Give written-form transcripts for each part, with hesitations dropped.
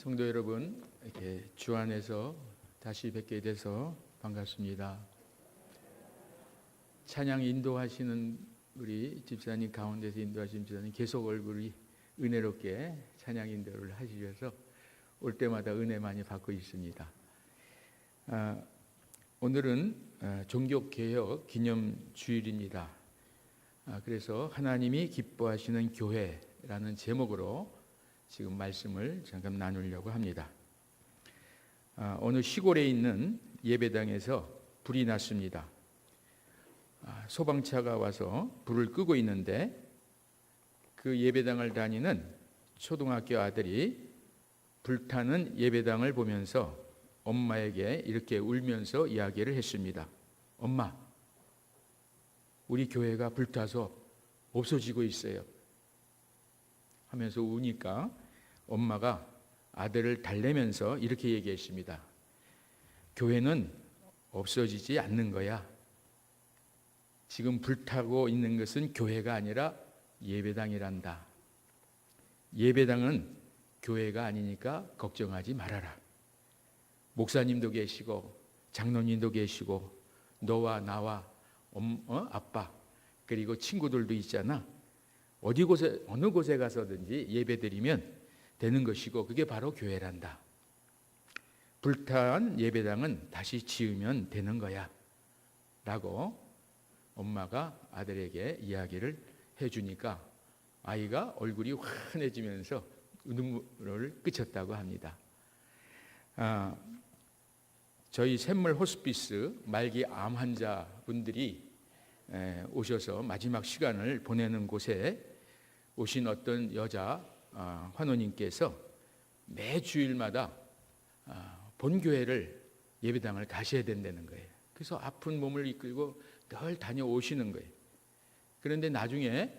성도 여러분, 이렇게 주 안에서 다시 뵙게 돼서 반갑습니다. 찬양 인도하시는 우리 집사님, 가운데서 인도하시는 집사님 계속 얼굴이 은혜롭게 찬양 인도를 하시셔서 올 때마다 은혜 많이 받고 있습니다. 오늘은 종교개혁 기념주일입니다. 그래서 하나님이 기뻐하시는 교회라는 제목으로 지금 말씀을 잠깐 나누려고 합니다. 어느 시골에 있는 예배당에서 불이 났습니다. 소방차가 와서 불을 끄고 있는데 그 예배당을 다니는 초등학교 아들이 불타는 예배당을 보면서 엄마에게 이렇게 울면서 이야기를 했습니다. 엄마, 우리 교회가 불타서 없어지고 있어요 하면서 우니까 엄마가 아들을 달래면서 이렇게 얘기했습니다. 교회는 없어지지 않는 거야. 지금 불타고 있는 것은 교회가 아니라 예배당이란다. 예배당은 교회가 아니니까 걱정하지 말아라. 목사님도 계시고 장로님도 계시고 너와 나와 아빠 그리고 친구들도 있잖아. 어느 곳에 가서든지 예배드리면 되는 것이고 그게 바로 교회란다. 불탄 예배당은 다시 지으면 되는 거야 라고 엄마가 아들에게 이야기를 해주니까 아이가 얼굴이 환해지면서 눈물을 그쳤다고 합니다. 저희 샘물 호스피스 말기 암 환자분들이 오셔서 마지막 시간을 보내는 곳에 오신 어떤 여자 환우님께서 매 주일마다 본교회를 예배당을 가셔야 된다는 거예요. 그래서 아픈 몸을 이끌고 늘 다녀오시는 거예요. 그런데 나중에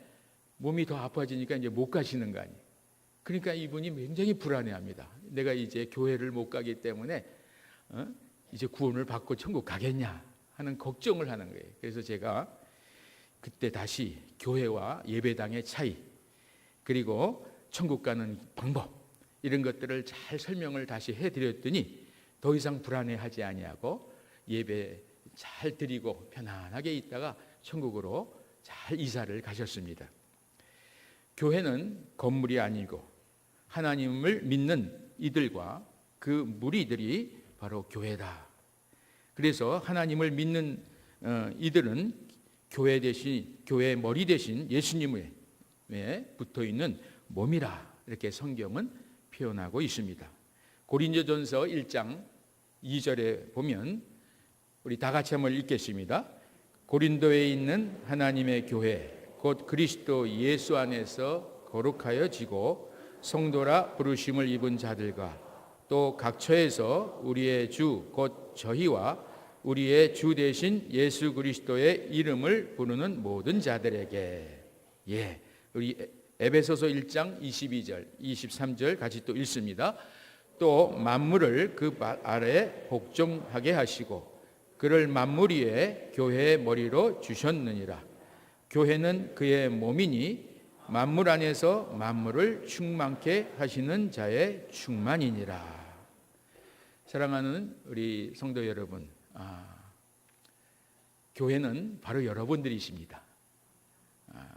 몸이 더 아파지니까 이제 못 가시는 거 아니에요. 그러니까 이분이 굉장히 불안해합니다. 내가 이제 교회를 못 가기 때문에 이제 구원을 받고 천국 가겠냐 하는 걱정을 하는 거예요. 그래서 제가 그때 다시 교회와 예배당의 차이 그리고 천국 가는 방법 이런 것들을 잘 설명을 다시 해드렸더니 더 이상 불안해하지 아니하고 예배 잘 드리고 편안하게 있다가 천국으로 잘 이사를 가셨습니다. 교회는 건물이 아니고 하나님을 믿는 이들과 그 무리들이 바로 교회다. 그래서 하나님을 믿는 이들은 교회 대신 교회의 머리 대신 예수님에 붙어 있는 몸이라 이렇게 성경은 표현하고 있습니다. 고린도전서 1장 2절에 보면 우리 다 같이 한번 읽겠습니다. 고린도에 있는 하나님의 교회 곧 그리스도 예수 안에서 거룩하여지고 성도라 부르심을 입은 자들과 또 각 처에서 우리의 주 곧 저희와 우리의 주 대신 예수 그리스도의 이름을 부르는 모든 자들에게 우리 에베소서 1장 22절 23절 같이 또 읽습니다. 또 만물을 그 아래 복종하게 하시고 그를 만물 위에 교회의 머리로 주셨느니라. 교회는 그의 몸이니 만물 안에서 만물을 충만케 하시는 자의 충만이니라. 사랑하는 우리 성도 여러분, 교회는 바로 여러분들이십니다.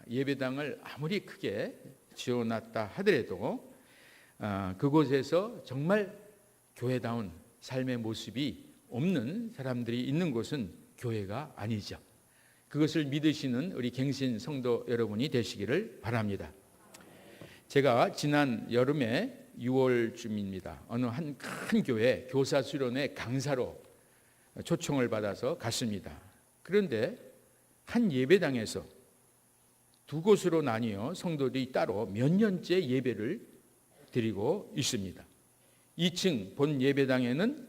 예배당을 아무리 크게 지어놨다 하더라도 그곳에서 정말 교회다운 삶의 모습이 없는 사람들이 있는 곳은 교회가 아니죠. 그것을 믿으시는 우리 갱신 성도 여러분이 되시기를 바랍니다. 제가 지난 여름에 6월쯤입니다. 어느 한 큰 교회 교사 수련회 강사로 초청을 받아서 갔습니다. 그런데 한 예배당에서 두 곳으로 나뉘어 성도들이 따로 몇 년째 예배를 드리고 있습니다. 2층 본 예배당에는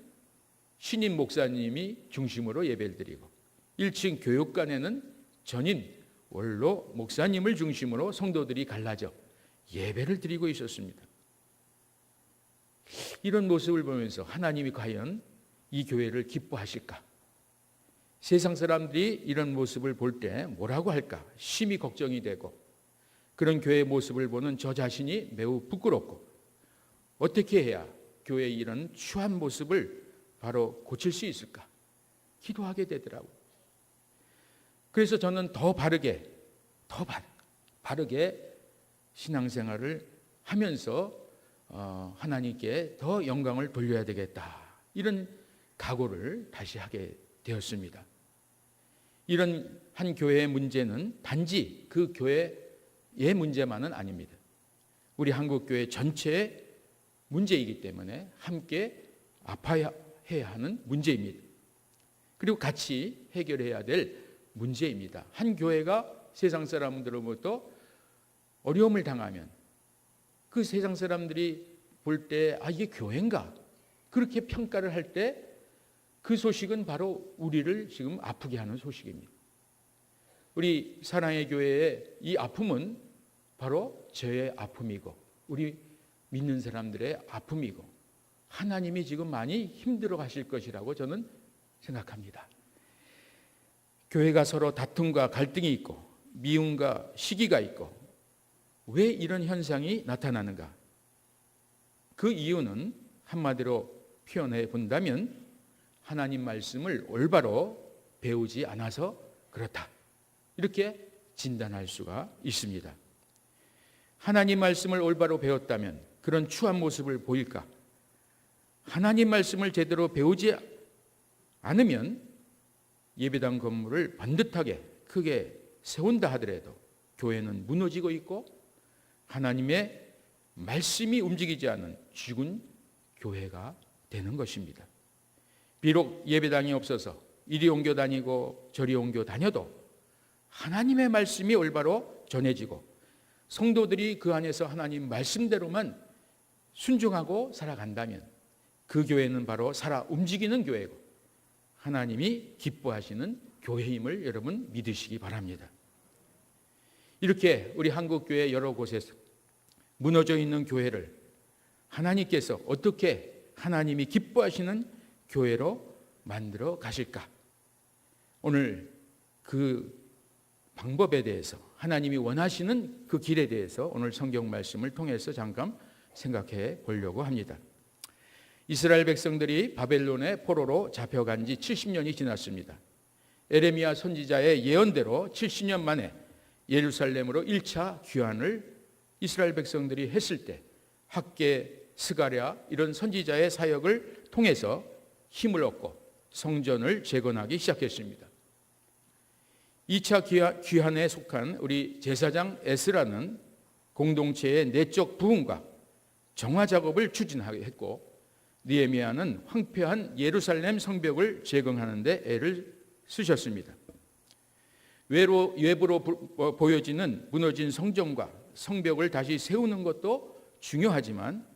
신임 목사님이 중심으로 예배를 드리고 1층 교육관에는 전임 원로 목사님을 중심으로 성도들이 갈라져 예배를 드리고 있었습니다. 이런 모습을 보면서 하나님이 과연 이 교회를 기뻐하실까? 세상 사람들이 이런 모습을 볼 때 뭐라고 할까? 심히 걱정이 되고 그런 교회의 모습을 보는 저 자신이 매우 부끄럽고 어떻게 해야 교회의 이런 추한 모습을 바로 고칠 수 있을까? 기도하게 되더라고요. 그래서 저는 더 바르게 신앙생활을 하면서 하나님께 더 영광을 돌려야 되겠다, 이런 각오를 다시 하게 되었습니다. 이런 한 교회의 문제는 단지 그 교회의 문제만은 아닙니다. 우리 한국교회 전체의 문제이기 때문에 함께 아파야 하는 문제입니다. 그리고 같이 해결해야 될 문제입니다. 한 교회가 세상 사람들로부터 어려움을 당하면 그 세상 사람들이 볼 때 이게 교회인가? 그렇게 평가를 할 때 그 소식은 바로 우리를 지금 아프게 하는 소식입니다. 우리 사랑의 교회의 이 아픔은 바로 저의 아픔이고 우리 믿는 사람들의 아픔이고 하나님이 지금 많이 힘들어 하실 것이라고 저는 생각합니다. 교회가 서로 다툼과 갈등이 있고 미움과 시기가 있고 왜 이런 현상이 나타나는가? 그 이유는 한마디로 표현해 본다면 하나님 말씀을 올바로 배우지 않아서 그렇다, 이렇게 진단할 수가 있습니다. 하나님 말씀을 올바로 배웠다면 그런 추한 모습을 보일까? 하나님 말씀을 제대로 배우지 않으면 예배당 건물을 반듯하게 크게 세운다 하더라도 교회는 무너지고 있고 하나님의 말씀이 움직이지 않은 죽은 교회가 되는 것입니다. 비록 예배당이 없어서 이리 옮겨 다니고 저리 옮겨 다녀도 하나님의 말씀이 올바로 전해지고 성도들이 그 안에서 하나님 말씀대로만 순종하고 살아간다면 그 교회는 바로 살아 움직이는 교회고 하나님이 기뻐하시는 교회임을 여러분 믿으시기 바랍니다. 이렇게 우리 한국교회 여러 곳에서 무너져 있는 교회를 하나님께서 어떻게 하나님이 기뻐하시는 교회로 만들어 가실까? 오늘 그 방법에 대해서, 하나님이 원하시는 그 길에 대해서 오늘 성경 말씀을 통해서 잠깐 생각해 보려고 합니다. 이스라엘 백성들이 바벨론의 포로로 잡혀간 지 70년이 지났습니다. 에레미야 선지자의 예언대로 70년 만에 예루살렘으로 1차 귀환을 이스라엘 백성들이 했을 때 학개, 스가랴 이런 선지자의 사역을 통해서 힘을 얻고 성전을 재건하기 시작했습니다. 2차 귀환에 속한 우리 제사장 에스라는 공동체의 내적 부흥과 정화 작업을 추진했고 느헤미야는 황폐한 예루살렘 성벽을 재건하는 데 애를 쓰셨습니다. 외부로 보여지는 무너진 성전과 성벽을 다시 세우는 것도 중요하지만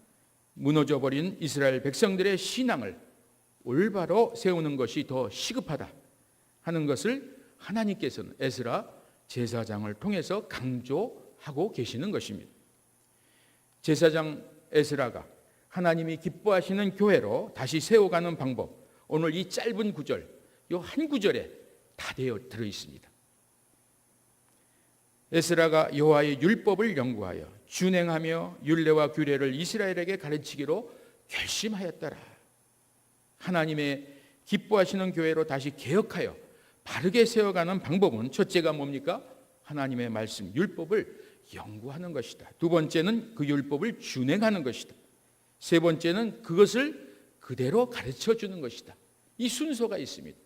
무너져버린 이스라엘 백성들의 신앙을 올바로 세우는 것이 더 시급하다 하는 것을 하나님께서는 에스라 제사장을 통해서 강조하고 계시는 것입니다. 제사장 에스라가 하나님이 기뻐하시는 교회로 다시 세워가는 방법, 오늘 이 짧은 구절, 이 한 구절에 다 들어 있습니다. 에스라가 여호와의 율법을 연구하여 준행하며 율례와 규례를 이스라엘에게 가르치기로 결심하였더라. 하나님의 기뻐하시는 교회로 다시 개혁하여 바르게 세워가는 방법은 첫째가 뭡니까? 하나님의 말씀, 율법을 연구하는 것이다. 두 번째는 그 율법을 준행하는 것이다. 세 번째는 그것을 그대로 가르쳐 주는 것이다. 이 순서가 있습니다.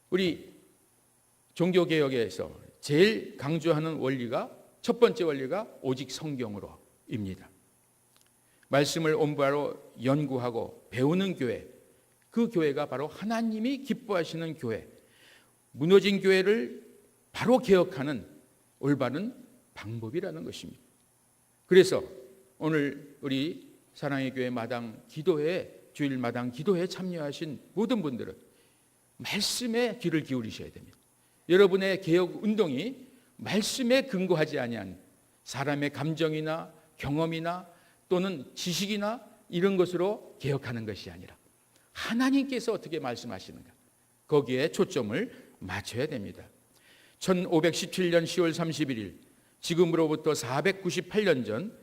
우리 종교개혁에서 제일 강조하는 원리가, 첫 번째 원리가 오직 성경으로입니다. 말씀을 온바로 연구하고 배우는 교회, 그 교회가 바로 하나님이 기뻐하시는 교회, 무너진 교회를 바로 개혁하는 올바른 방법이라는 것입니다. 그래서 오늘 우리 사랑의 교회 마당 기도회, 주일 마당 기도회에 참여하신 모든 분들은 말씀에 귀를 기울이셔야 됩니다. 여러분의 개혁 운동이 말씀에 근거하지 아니한 사람의 감정이나 경험이나 또는 지식이나 이런 것으로 개혁하는 것이 아니라 하나님께서 어떻게 말씀하시는가, 거기에 초점을 맞춰야 됩니다. 1517년 10월 31일, 지금으로부터 498년 전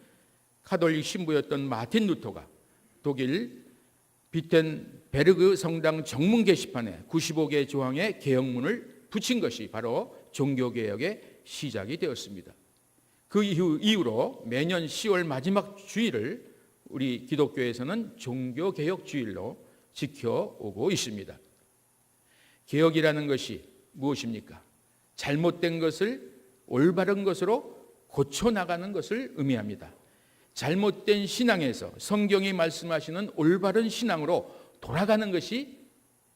카톨릭 신부였던 마틴 루터가 독일 비텐베르그 성당 정문 게시판에 95개 조항의 개혁문을 붙인 것이 바로 종교개혁의 시작이 되었습니다. 그 이후로 매년 10월 마지막 주일을 우리 기독교에서는 종교개혁주일로 지켜오고 있습니다. 개혁이라는 것이 무엇입니까? 잘못된 것을 올바른 것으로 고쳐나가는 것을 의미합니다. 잘못된 신앙에서 성경이 말씀하시는 올바른 신앙으로 돌아가는 것이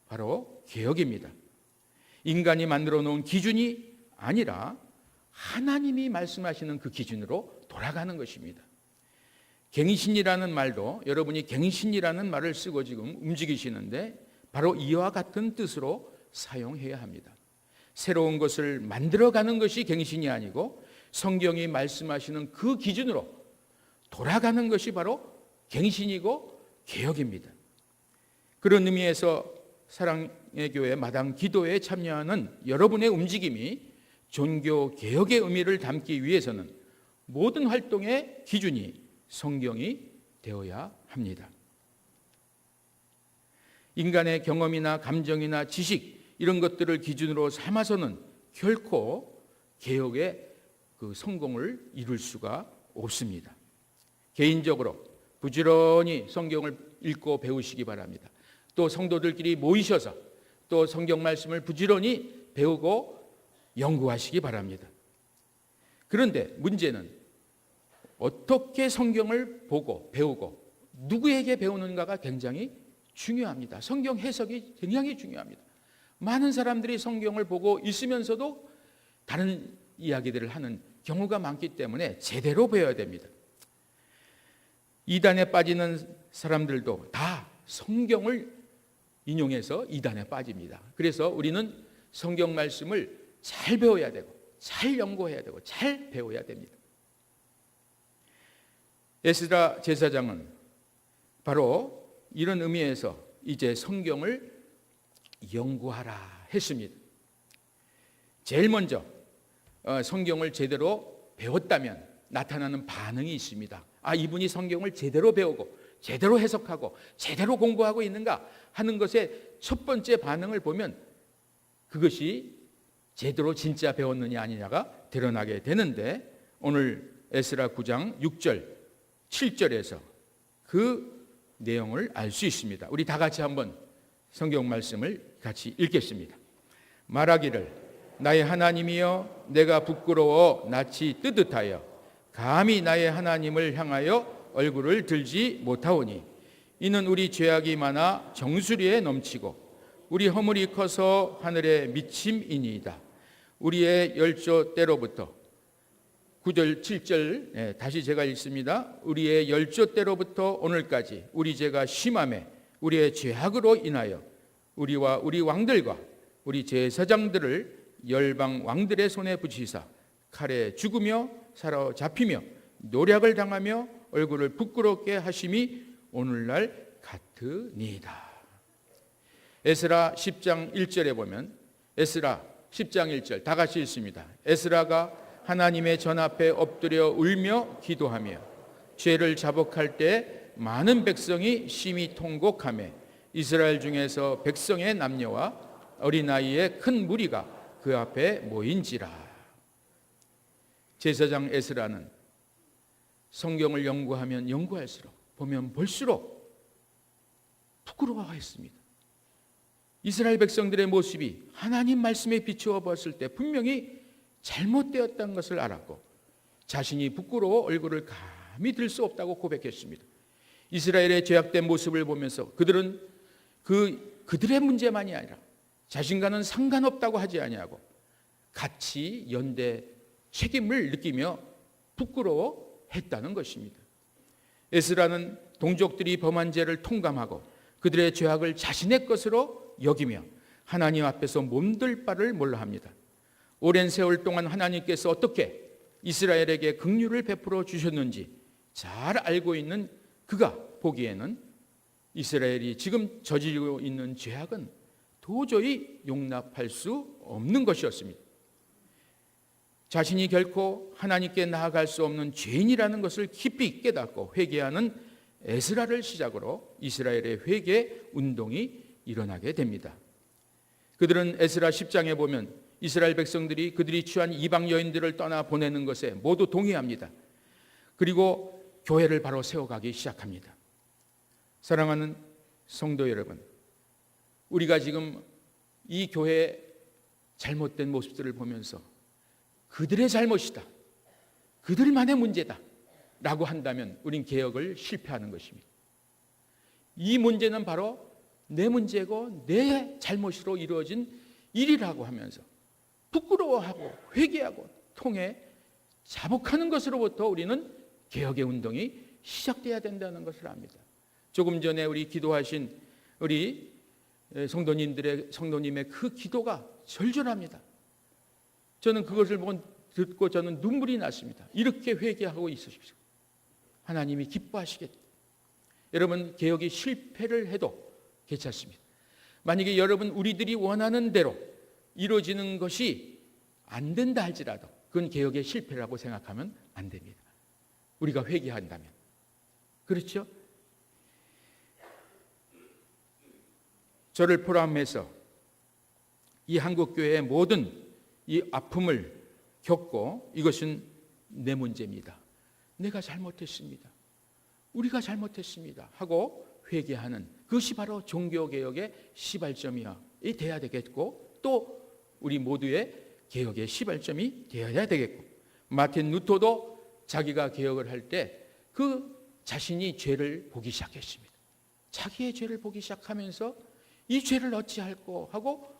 바로 개혁입니다. 인간이 만들어 놓은 기준이 아니라 하나님이 말씀하시는 그 기준으로 돌아가는 것입니다. 갱신이라는 말도 여러분이 갱신이라는 말을 쓰고 지금 움직이시는데 바로 이와 같은 뜻으로 사용해야 합니다. 새로운 것을 만들어가는 것이 갱신이 아니고 성경이 말씀하시는 그 기준으로 돌아가는 것이 바로 갱신이고 개혁입니다. 그런 의미에서 사랑의 교회 마당 기도에 참여하는 여러분의 움직임이 종교 개혁의 의미를 담기 위해서는 모든 활동의 기준이 성경이 되어야 합니다. 인간의 경험이나 감정이나 지식 이런 것들을 기준으로 삼아서는 결코 개혁의 그 성공을 이룰 수가 없습니다. 개인적으로 부지런히 성경을 읽고 배우시기 바랍니다. 또 성도들끼리 모이셔서 또 성경 말씀을 부지런히 배우고 연구하시기 바랍니다. 그런데 문제는 어떻게 성경을 보고 배우고 누구에게 배우는가가 굉장히 중요합니다. 성경 해석이 굉장히 중요합니다. 많은 사람들이 성경을 보고 있으면서도 다른 이야기들을 하는 경우가 많기 때문에 제대로 배워야 됩니다. 이단에 빠지는 사람들도 다 성경을 인용해서 이단에 빠집니다. 그래서 우리는 성경 말씀을 잘 배워야 되고 잘 연구해야 되고 잘 배워야 됩니다. 에스라 제사장은 바로 이런 의미에서 이제 성경을 연구하라 했습니다. 제일 먼저 성경을 제대로 배웠다면 나타나는 반응이 있습니다. 이분이 성경을 제대로 배우고 제대로 해석하고 제대로 공부하고 있는가 하는 것의 첫 번째 반응을 보면 그것이 제대로 진짜 배웠느냐 아니냐가 드러나게 되는데 오늘 에스라 9장 6절 7절에서 그 내용을 알 수 있습니다. 우리 다 같이 한번 성경 말씀을 같이 읽겠습니다. 말하기를 나의 하나님이여 내가 부끄러워 낯이 뜨뜻하여 감히 나의 하나님을 향하여 얼굴을 들지 못하오니 이는 우리 죄악이 많아 정수리에 넘치고 우리 허물이 커서 하늘에 미침이니이다. 우리의 열조 때로부터 9절 7절 다시 제가 읽습니다. 우리의 열조 때로부터 오늘까지 우리 죄가 심함에 우리의 죄악으로 인하여 우리와 우리 왕들과 우리 제사장들을 열방 왕들의 손에 붙이사 칼에 죽으며 사로잡히며 노략을 당하며 얼굴을 부끄럽게 하심이 오늘날 같으니이다. 에스라 10장 1절에 보면 에스라 10장 1절 다 같이 읽습니다. 에스라가 하나님의 전 앞에 엎드려 울며 기도하며 죄를 자복할 때 많은 백성이 심히 통곡하며 이스라엘 중에서 백성의 남녀와 어린아이의 큰 무리가 그 앞에 모인지라. 제사장 에스라는 성경을 연구하면 연구할수록 보면 볼수록 부끄러워했습니다. 이스라엘 백성들의 모습이 하나님 말씀에 비추어 봤을 때 분명히 잘못되었다는 것을 알았고 자신이 부끄러워 얼굴을 감히 들 수 없다고 고백했습니다. 이스라엘의 죄악된 모습을 보면서 그들은 그들의 문제만이 아니라 자신과는 상관없다고 하지 아니하고 같이 연대 책임을 느끼며 부끄러워했다는 것입니다. 에스라는 동족들이 범한 죄를 통감하고 그들의 죄악을 자신의 것으로 여기며 하나님 앞에서 몸들 바를 몰라 합니다. 오랜 세월 동안 하나님께서 어떻게 이스라엘에게 긍휼을 베풀어 주셨는지 잘 알고 있는 그가 보기에는 이스라엘이 지금 저지르고 있는 죄악은 도저히 용납할 수 없는 것이었습니다. 자신이 결코 하나님께 나아갈 수 없는 죄인이라는 것을 깊이 깨닫고 회개하는 에스라를 시작으로 이스라엘의 회개 운동이 일어나게 됩니다. 그들은 에스라 10장에 보면 이스라엘 백성들이 그들이 취한 이방 여인들을 떠나 보내는 것에 모두 동의합니다. 그리고 교회를 바로 세워가기 시작합니다. 사랑하는 성도 여러분, 우리가 지금 이 교회의 잘못된 모습들을 보면서 그들의 잘못이다, 그들만의 문제다 라고 한다면 우린 개혁을 실패하는 것입니다. 이 문제는 바로 내 문제고 내 잘못으로 이루어진 일이라고 하면서 부끄러워하고 회개하고 통해 자복하는 것으로부터 우리는 개혁의 운동이 시작돼야 된다는 것을 압니다. 조금 전에 우리 기도하신 우리 성도님의 그 기도가 절절합니다. 저는 그것을 듣고 저는 눈물이 났습니다. 이렇게 회개하고 있으십시오. 하나님이 기뻐하시겠다. 여러분, 개혁이 실패를 해도 괜찮습니다. 만약에 여러분 우리들이 원하는 대로 이루어지는 것이 안 된다 할지라도 그건 개혁의 실패라고 생각하면 안 됩니다. 우리가 회개한다면. 그렇죠? 저를 포함해서 이 한국교회의 모든 이 아픔을 겪고 이것은 내 문제입니다. 내가 잘못했습니다. 우리가 잘못했습니다. 하고 회개하는 그것이 바로 종교개혁의 시발점이 돼야 되겠고 또 우리 모두의 개혁의 시발점이 되어야 되겠고 마틴 루터도 자기가 개혁을 할 때 그 자신이 죄를 보기 시작했습니다. 자기의 죄를 보기 시작하면서 이 죄를 어찌할꼬 하고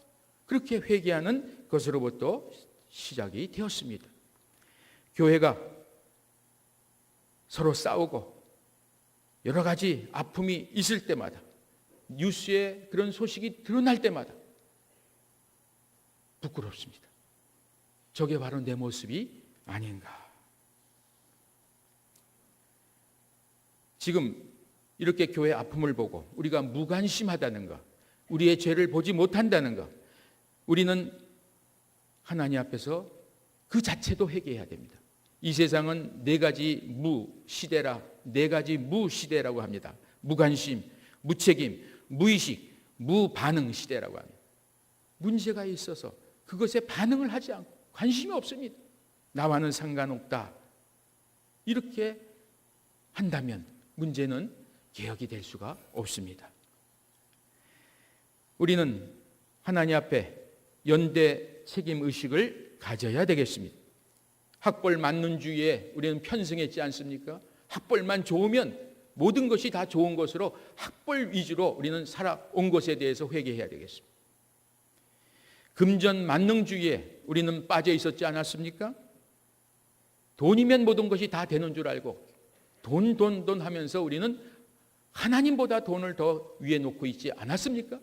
그렇게 회개하는 것으로부터 시작이 되었습니다. 교회가 서로 싸우고 여러 가지 아픔이 있을 때마다 뉴스에 그런 소식이 드러날 때마다 부끄럽습니다. 저게 바로 내 모습이 아닌가. 지금 이렇게 교회의 아픔을 보고 우리가 무관심하다는 것, 우리의 죄를 보지 못한다는 것, 우리는 하나님 앞에서 그 자체도 회개해야 됩니다. 이 세상은 네 가지 무시대라고 합니다. 무관심, 무책임, 무의식, 무반응 시대라고 합니다. 문제가 있어서 그것에 반응을 하지 않고 관심이 없습니다. 나와는 상관없다. 이렇게 한다면 문제는 개혁이 될 수가 없습니다. 우리는 하나님 앞에 연대 책임의식을 가져야 되겠습니다. 학벌 만능주의에 우리는 편승했지 않습니까? 학벌만 좋으면 모든 것이 다 좋은 것으로 학벌 위주로 우리는 살아온 것에 대해서 회개해야 되겠습니다. 금전 만능주의에 우리는 빠져 있었지 않았습니까? 돈이면 모든 것이 다 되는 줄 알고 돈 하면서 우리는 하나님보다 돈을 더 위에 놓고 있지 않았습니까?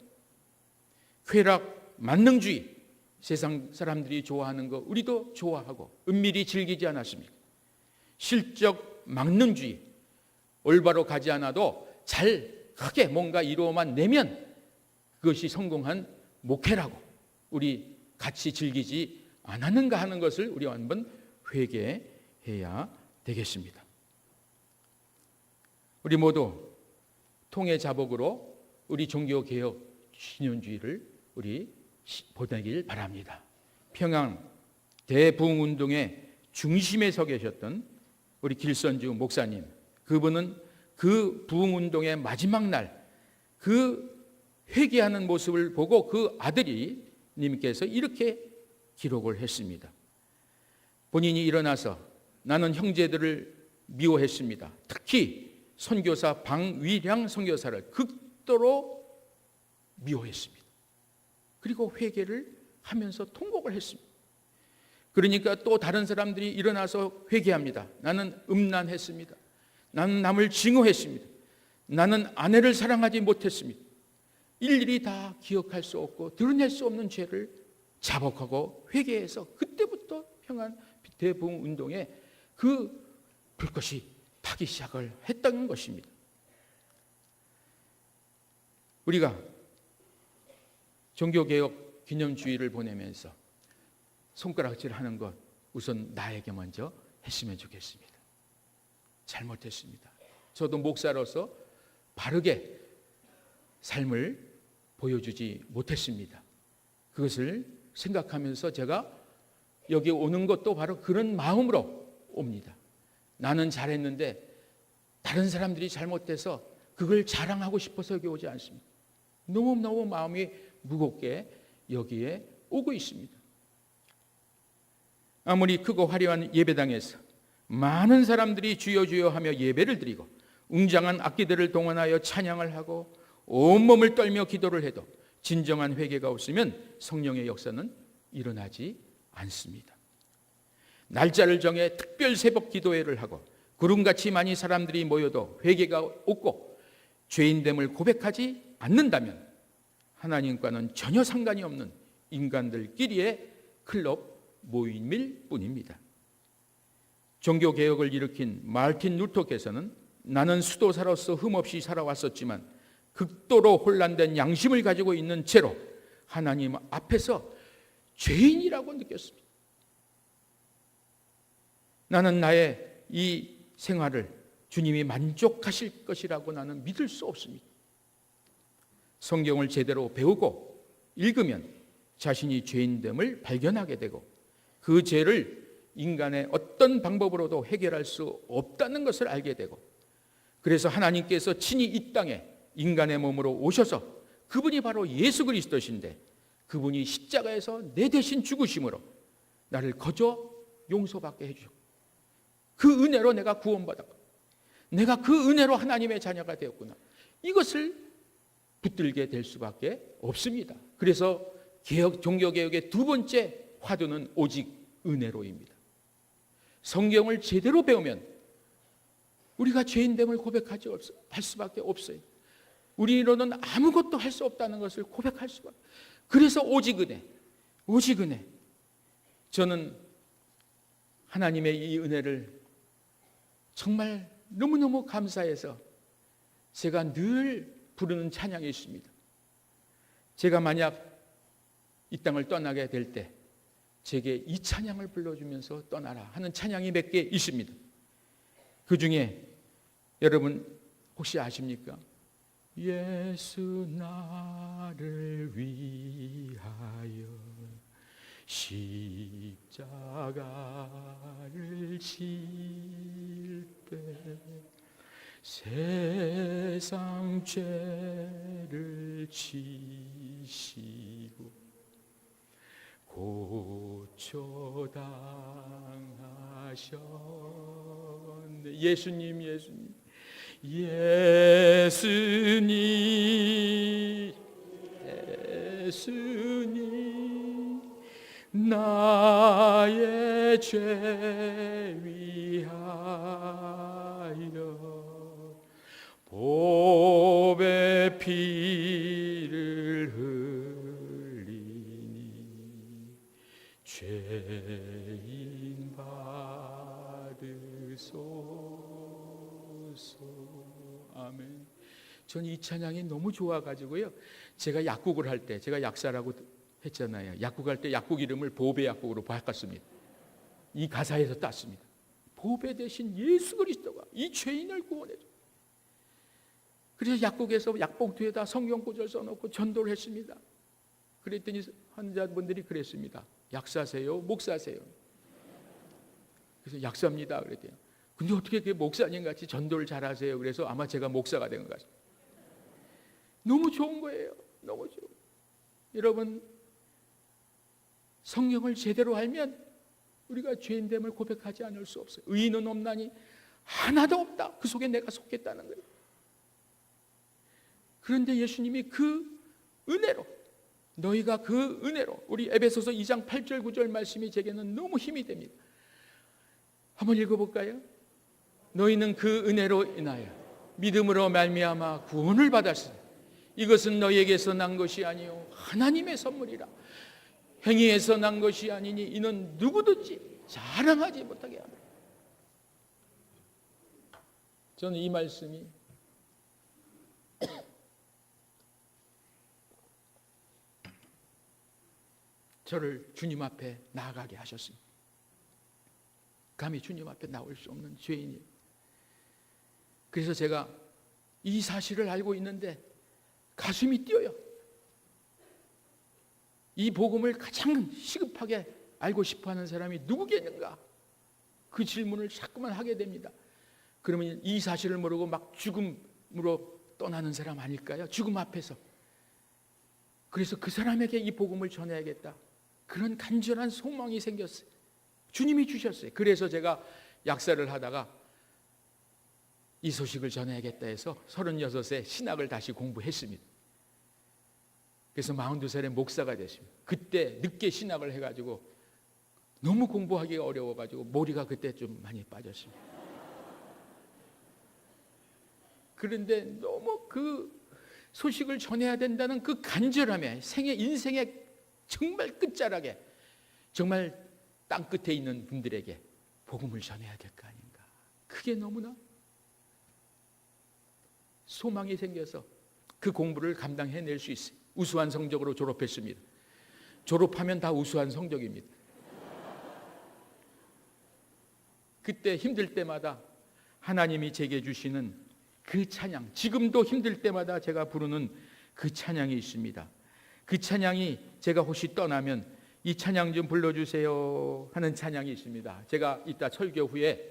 쾌락 만능주의, 세상 사람들이 좋아하는 거 우리도 좋아하고 은밀히 즐기지 않았습니까? 실적 만능주의, 올바로 가지 않아도 잘 크게 뭔가 이루어만 내면 그것이 성공한 목회라고 우리 같이 즐기지 않았는가 하는 것을 우리 한번 회개해야 되겠습니다. 우리 모두 통해 자복으로 우리 종교개혁 신년주의를 우리 보내길 바랍니다. 평양 대부흥운동의 중심에 서 계셨던 우리 길선주 목사님, 그분은 그 부흥운동의 마지막 날 그 회개하는 모습을 보고 그 아들이 님께서 이렇게 기록을 했습니다. 본인이 일어나서 나는 형제들을 미워했습니다. 특히 선교사 방위량 선교사를 극도로 미워했습니다. 그리고 회개를 하면서 통곡을 했습니다. 그러니까 또 다른 사람들이 일어나서 회개합니다. 나는 음란했습니다. 나는 남을 증오했습니다. 나는 아내를 사랑하지 못했습니다. 일일이 다 기억할 수 없고 드러낼 수 없는 죄를 자복하고 회개해서 그때부터 평안 대부흥 운동에 그 불꽃이 타기 시작을 했던 것입니다. 우리가 종교개혁 기념주의를 보내면서 손가락질하는 것 우선 나에게 먼저 했으면 좋겠습니다. 잘못했습니다. 저도 목사로서 바르게 삶을 보여주지 못했습니다. 그것을 생각하면서 제가 여기 오는 것도 바로 그런 마음으로 옵니다. 나는 잘했는데 다른 사람들이 잘못해서 그걸 자랑하고 싶어서 여기 오지 않습니다. 너무너무 마음이 무겁게 여기에 오고 있습니다. 아무리 크고 화려한 예배당에서 많은 사람들이 주여 주여 하며 예배를 드리고 웅장한 악기들을 동원하여 찬양을 하고 온몸을 떨며 기도를 해도 진정한 회개가 없으면 성령의 역사는 일어나지 않습니다. 날짜를 정해 특별 새벽 기도회를 하고 구름같이 많이 사람들이 모여도 회개가 없고 죄인됨을 고백하지 않는다면 하나님과는 전혀 상관이 없는 인간들끼리의 클럽 모임일 뿐입니다. 종교개혁을 일으킨 마르틴 루터께서는 나는 수도사로서 흠없이 살아왔었지만 극도로 혼란된 양심을 가지고 있는 채로 하나님 앞에서 죄인이라고 느꼈습니다. 나는 나의 이 생활을 주님이 만족하실 것이라고 나는 믿을 수 없습니다. 성경을 제대로 배우고 읽으면 자신이 죄인됨을 발견하게 되고 그 죄를 인간의 어떤 방법으로도 해결할 수 없다는 것을 알게 되고 그래서 하나님께서 친히 이 땅에 인간의 몸으로 오셔서 그분이 바로 예수 그리스도신데 그분이 십자가에서 내 대신 죽으심으로 나를 거저 용서받게 해주셨고 그 은혜로 내가 구원받았고 내가 그 은혜로 하나님의 자녀가 되었구나. 이것을 붙들게 될 수밖에 없습니다. 그래서 종교개혁의 두 번째 화두는 오직 은혜로입니다. 성경을 제대로 배우면 우리가 죄인됨을 고백할 수밖에 없어요. 우리로는 아무것도 할 수 없다는 것을 고백할 수밖에. 그래서 오직 은혜, 오직 은혜. 저는 하나님의 이 은혜를 정말 너무너무 감사해서 제가 늘 부르는 찬양이 있습니다. 제가 만약 이 땅을 떠나게 될 때 제게 이 찬양을 불러주면서 떠나라 하는 찬양이 몇 개 있습니다. 그 중에 여러분 혹시 아십니까? 예수 나를 위하여 십자가를 질 때 세상 죄를 지시고 고쳐 당하셨네. 예수님 나의 죄 위하여 보배 피를 흘리니 죄인 받으소서. 아멘. 전 이 찬양이 너무 좋아가지고요. 제가 약국을 할 때, 제가 약사라고 했잖아요. 약국할 때 약국 이름을 보배 약국으로 바꿨습니다. 이 가사에서 땄습니다. 보배 대신 예수 그리스도가 이 죄인을 구원해줘. 그래서 약국에서 약봉투에다 성경 구절 써놓고 전도를 했습니다. 그랬더니 환자분들이 그랬습니다. 약사세요? 목사세요? 그래서 약사입니다. 그랬대요. 근데 어떻게 그 목사님 같이 전도를 잘하세요? 그래서 아마 제가 목사가 된 것 같습니다. 너무 좋은 거예요. 너무 좋은. 여러분 성경을 제대로 알면 우리가 죄인됨을 고백하지 않을 수 없어요. 의인은 없나니 하나도 없다. 그 속에 내가 속했다는 거예요. 그런데 예수님이 그 은혜로 너희가 그 은혜로 우리 에베소서 2장 8절 9절 말씀이 제게는 너무 힘이 됩니다. 한번 읽어볼까요? 너희는 그 은혜로 인하여 믿음으로 말미암아 구원을 받았으니 이것은 너희에게서 난 것이 아니요 하나님의 선물이라. 행위에서 난 것이 아니니 이는 누구든지 자랑하지 못하게 합니다. 저는 이 말씀이 저를 주님 앞에 나아가게 하셨습니다. 감히 주님 앞에 나올 수 없는 죄인이에요. 그래서 제가 이 사실을 알고 있는데 가슴이 뛰어요. 이 복음을 가장 시급하게 알고 싶어하는 사람이 누구겠는가? 그 질문을 자꾸만 하게 됩니다. 그러면 이 사실을 모르고 막 죽음으로 떠나는 사람 아닐까요? 죽음 앞에서. 그래서 그 사람에게 이 복음을 전해야겠다. 그런 간절한 소망이 생겼어요. 주님이 주셨어요. 그래서 제가 약사를 하다가 이 소식을 전해야겠다 해서 36세 신학을 다시 공부했습니다. 그래서 42살에 목사가 됐습니다. 그때 늦게 신학을 해가지고 너무 공부하기가 어려워가지고 머리가 그때 좀 많이 빠졌습니다. 그런데 너무 그 소식을 전해야 된다는 그 간절함에 인생의 정말 끝자락에 정말 땅끝에 있는 분들에게 복음을 전해야 될 거 아닌가. 그게 너무나 소망이 생겨서 그 공부를 감당해낼 수 있어요. 우수한 성적으로 졸업했습니다. 졸업하면 다 우수한 성적입니다. 그때 힘들 때마다 하나님이 제게 주시는 그 찬양, 지금도 힘들 때마다 제가 부르는 그 찬양이 있습니다. 그 찬양이 제가 혹시 떠나면 이 찬양 좀 불러주세요 하는 찬양이 있습니다. 제가 이따 설교 후에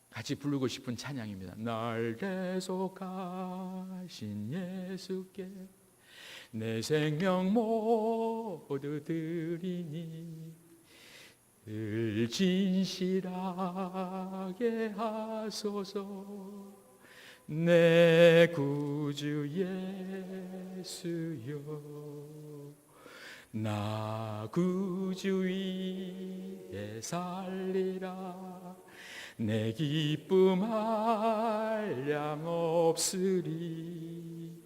같이 부르고 싶은 찬양입니다. 날 대속하신 예수께 내 생명 모두 드리니 늘 진실하게 하소서. 내 구주 예수여, 나 구주 위에 살리라. 내 기쁨 한량 없으리.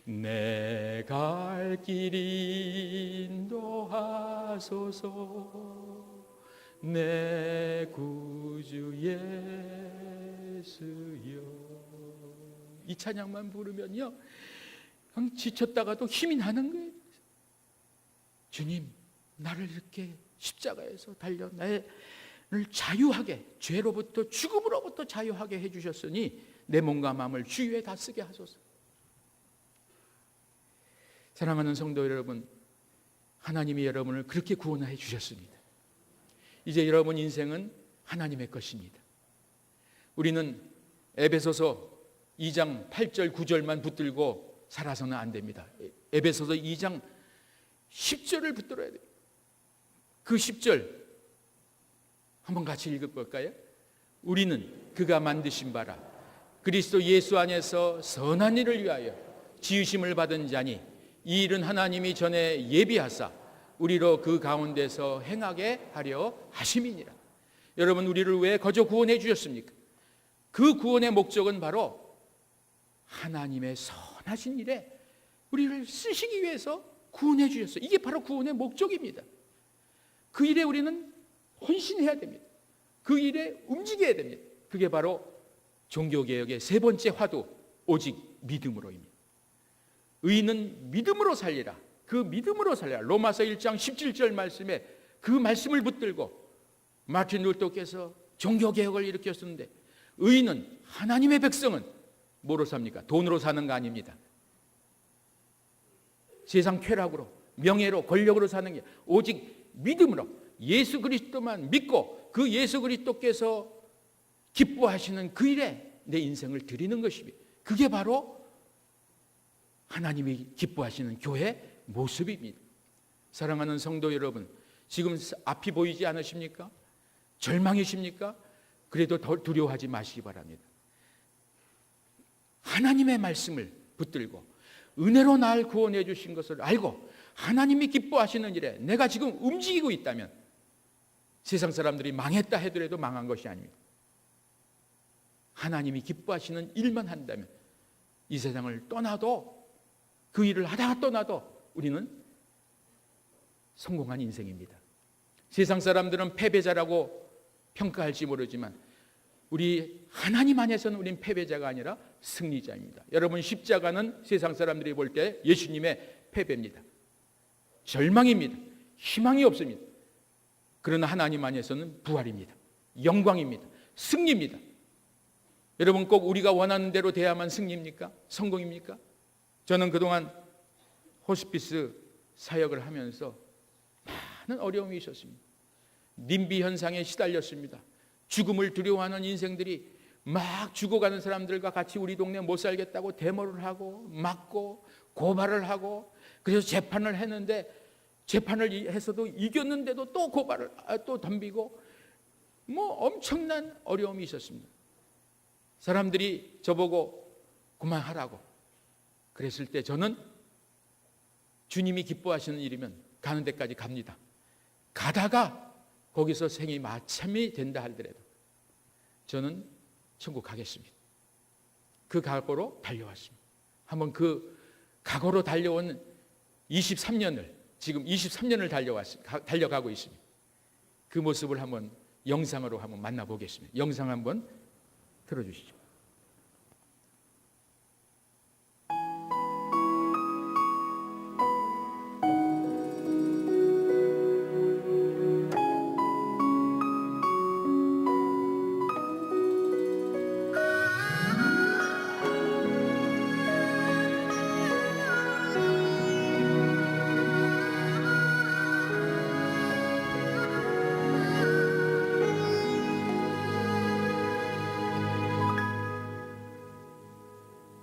내 갈 길 인도하소서. 내 구주 예수여. 이 찬양만 부르면요, 지쳤다가도 힘이 나는 거예요. 주님, 나를 이렇게 십자가에서 달려 나를 자유하게, 죄로부터 죽음으로부터 자유하게 해주셨으니 내 몸과 마음을 주 위에 다쓰게 하소서. 사랑하는 성도 여러분, 하나님이 여러분을 그렇게 구원해 주셨습니다. 이제 여러분 인생은 하나님의 것입니다. 우리는 에베소서 2장 8절 9절만 붙들고 살아서는 안 됩니다. 에베소서 2장 10절을 붙들어야 돼요. 그 10절 한번 같이 읽어볼까요? 우리는 그가 만드신 바라 그리스도 예수 안에서 선한 일을 위하여 지으심을 받은 자니 이 일은 하나님이 전에 예비하사 우리로 그 가운데서 행하게 하려 하심이니라. 여러분, 우리를 왜 거저 구원해 주셨습니까? 그 구원의 목적은 바로 하나님의 선하신 일에 우리를 쓰시기 위해서 구원해 주셨어요. 이게 바로 구원의 목적입니다. 그 일에 우리는 헌신해야 됩니다. 그 일에 움직여야 됩니다. 그게 바로 종교개혁의 세 번째 화두, 오직 믿음으로입니다. 의인은 믿음으로 살리라. 그 믿음으로 살리라. 로마서 1장 17절 말씀에 그 말씀을 붙들고 마틴 루터께서 종교개혁을 일으켰었는데, 의인은, 하나님의 백성은 뭐로 삽니까? 돈으로 사는 거 아닙니다. 세상 쾌락으로, 명예로, 권력으로 사는 게 오직 믿음으로 예수 그리스도만 믿고 그 예수 그리스도께서 기뻐하시는 그 일에 내 인생을 드리는 것입니다. 그게 바로 하나님이 기뻐하시는 교회의 모습입니다. 사랑하는 성도 여러분, 지금 앞이 보이지 않으십니까? 절망이십니까? 그래도 더 두려워하지 마시기 바랍니다. 하나님의 말씀을 붙들고 은혜로 날 구원해 주신 것을 알고 하나님이 기뻐하시는 일에 내가 지금 움직이고 있다면 세상 사람들이 망했다 하더라도 망한 것이 아닙니다. 하나님이 기뻐하시는 일만 한다면 이 세상을 떠나도, 그 일을 하다가 떠나도 우리는 성공한 인생입니다. 세상 사람들은 패배자라고 평가할지 모르지만 우리 하나님 안에서는 우린 패배자가 아니라 승리자입니다. 여러분, 십자가는 세상 사람들이 볼 때 예수님의 패배입니다. 절망입니다. 희망이 없습니다. 그러나 하나님 안에서는 부활입니다. 영광입니다. 승리입니다. 여러분, 꼭 우리가 원하는 대로 돼야만 승리입니까? 성공입니까? 저는 그동안 호스피스 사역을 하면서 많은 어려움이 있었습니다. 님비 현상에 시달렸습니다. 죽음을 두려워하는 인생들이 막 죽어가는 사람들과 같이 우리 동네 못 살겠다고 데모를 하고 막고 고발을 하고, 그래서 재판을 했는데, 재판을 해서도 이겼는데도 또 고발을 또 덤비고, 뭐 엄청난 어려움이 있었습니다. 사람들이 저보고 그만하라고 그랬을 때 저는 주님이 기뻐하시는 일이면 가는 데까지 갑니다. 가다가 거기서 생이 마참이 된다 할더라도 저는 천국 가겠습니다. 그 각오로 달려왔습니다. 한번 그 각오로 달려온 23년을, 지금 23년을 달려가고 있습니다. 그 모습을 한번 영상으로 한번 만나보겠습니다. 영상 한번 틀어주시죠.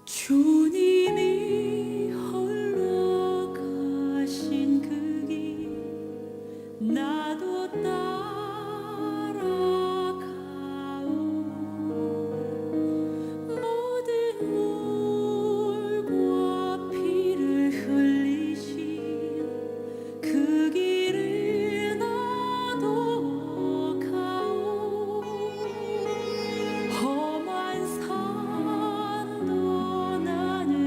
주님이 홀로 가신 그 길 나도 따라가오. 모든 물과 피를 흘리신 그 길을 나도 가오. 험한 산도 나는